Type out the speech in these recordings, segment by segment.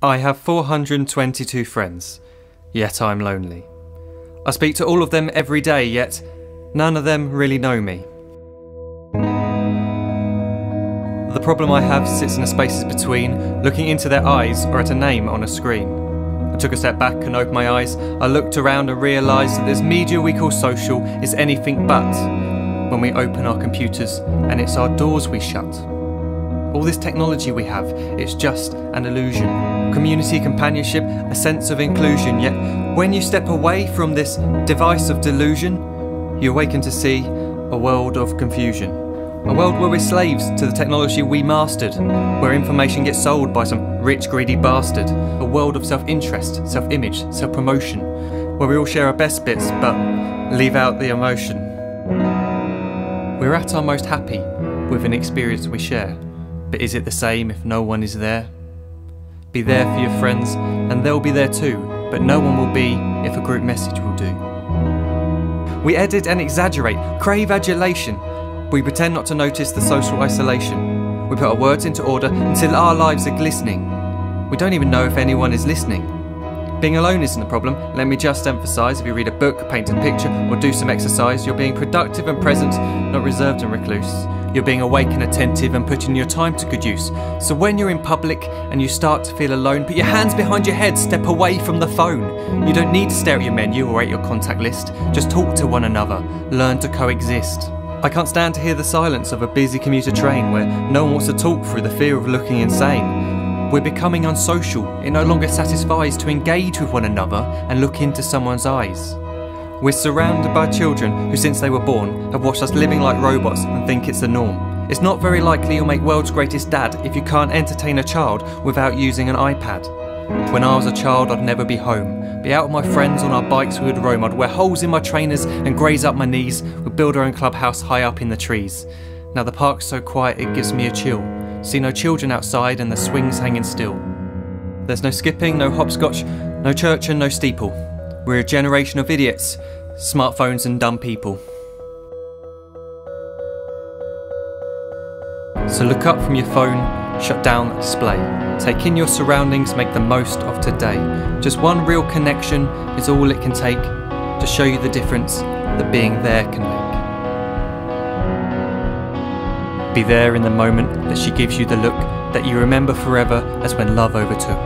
I have 422 friends, yet I'm lonely. I speak to all of them every day, yet none of them really know me. The problem I have sits in the spaces between looking into their eyes or at a name on a screen. I took a step back and opened my eyes. I looked around and realised that this media we call social is anything but when we open our computers and it's our doors we shut. All this technology we have, it's just an illusion. Community, companionship, a sense of inclusion. Yet when you step away from this device of delusion, you awaken to see a world of confusion. A world where we're slaves to the technology we mastered, where information gets sold by some rich, greedy bastard. A world of self-interest, self-image, self-promotion, where we all share our best bits but leave out the emotion. We're at our most happy with an experience we share. But is it the same if no one is there? Be there for your friends and they'll be there too, but no one will be if a group message will do. We edit and exaggerate, crave adulation. We pretend not to notice the social isolation. We put our words into order until our lives are glistening. We don't even know if anyone is listening. Being alone isn't the problem, let me just emphasise. If you read a book, paint a picture or do some exercise, you're being productive and present, not reserved and recluse. You're being awake and attentive and putting your time to good use. So when you're in public and you start to feel alone, put your hands behind your head, step away from the phone. You don't need to stare at your menu or at your contact list. Just talk to one another, learn to coexist. I can't stand to hear the silence of a busy commuter train where no one wants to talk through the fear of looking insane. We're becoming unsocial. It no longer satisfies to engage with one another and look into someone's eyes. We're surrounded by children who since they were born have watched us living like robots and think it's the norm. It's not very likely you'll make world's greatest dad if you can't entertain a child without using an iPad. When I was a child I'd never be home. Be out with my friends on our bikes we would roam. I'd wear holes in my trainers and graze up my knees. We'd build our own clubhouse high up in the trees. Now the park's so quiet it gives me a chill. See no children outside and the swings hanging still. There's no skipping, no hopscotch, no church and no steeple. We're a generation of idiots, smartphones and dumb people. So look up from your phone, shut down the display. Take in your surroundings, make the most of today. Just one real connection is all it can take to show you the difference that being there can make. Be there in the moment that she gives you the look that you remember forever as when love overtook.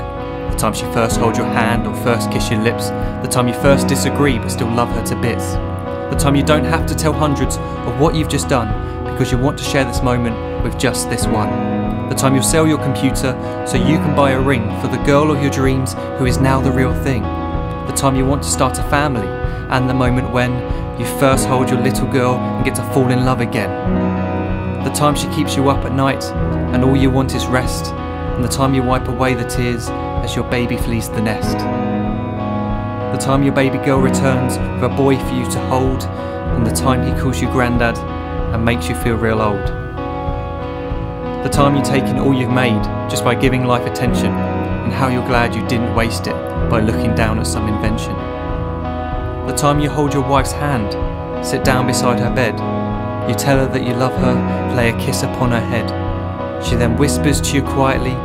The time she first holds your hand or first kiss your lips. The time you first disagree but still love her to bits. The time you don't have to tell hundreds of what you've just done because you want to share this moment with just this one. The time you'll sell your computer so you can buy a ring for the girl of your dreams who is now the real thing. The time you want to start a family and the moment when you first hold your little girl and get to fall in love again. The time she keeps you up at night and all you want is rest, and the time you wipe away the tears as your baby flees the nest. The time your baby girl returns with a boy for you to hold, and the time he calls you granddad and makes you feel real old. The time you take in all you've made just by giving life attention, and how you're glad you didn't waste it by looking down at some invention. The time you hold your wife's hand, sit down beside her bed, you tell her that you love her, lay a kiss upon her head. She then whispers to you quietly,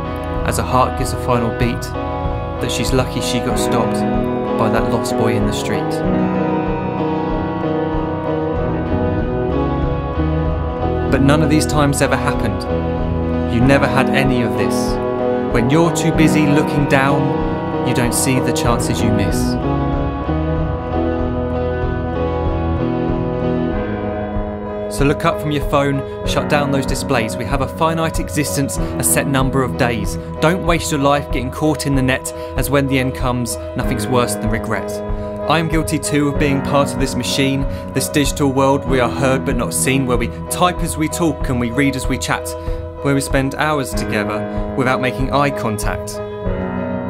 as her heart gives a final beat, that she's lucky she got stopped by that lost boy in the street. But none of these times ever happened. You never had any of this. When you're too busy looking down, you don't see the chances you miss. So look up from your phone, shut down those displays. We have a finite existence, a set number of days. Don't waste your life getting caught in the net, as when the end comes, nothing's worse than regret. I am guilty too of being part of this machine, this digital world we are heard but not seen, where we type as we talk and we read as we chat, where we spend hours together without making eye contact.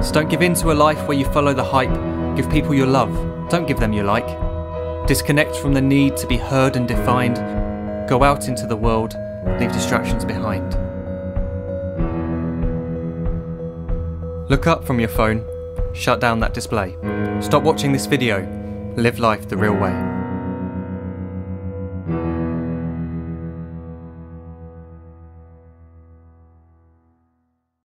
So don't give in to a life where you follow the hype. Give people your love, don't give them your like. Disconnect from the need to be heard and defined. Go out into the world, leave distractions behind. Look up from your phone, shut down that display. Stop watching this video, live life the real way.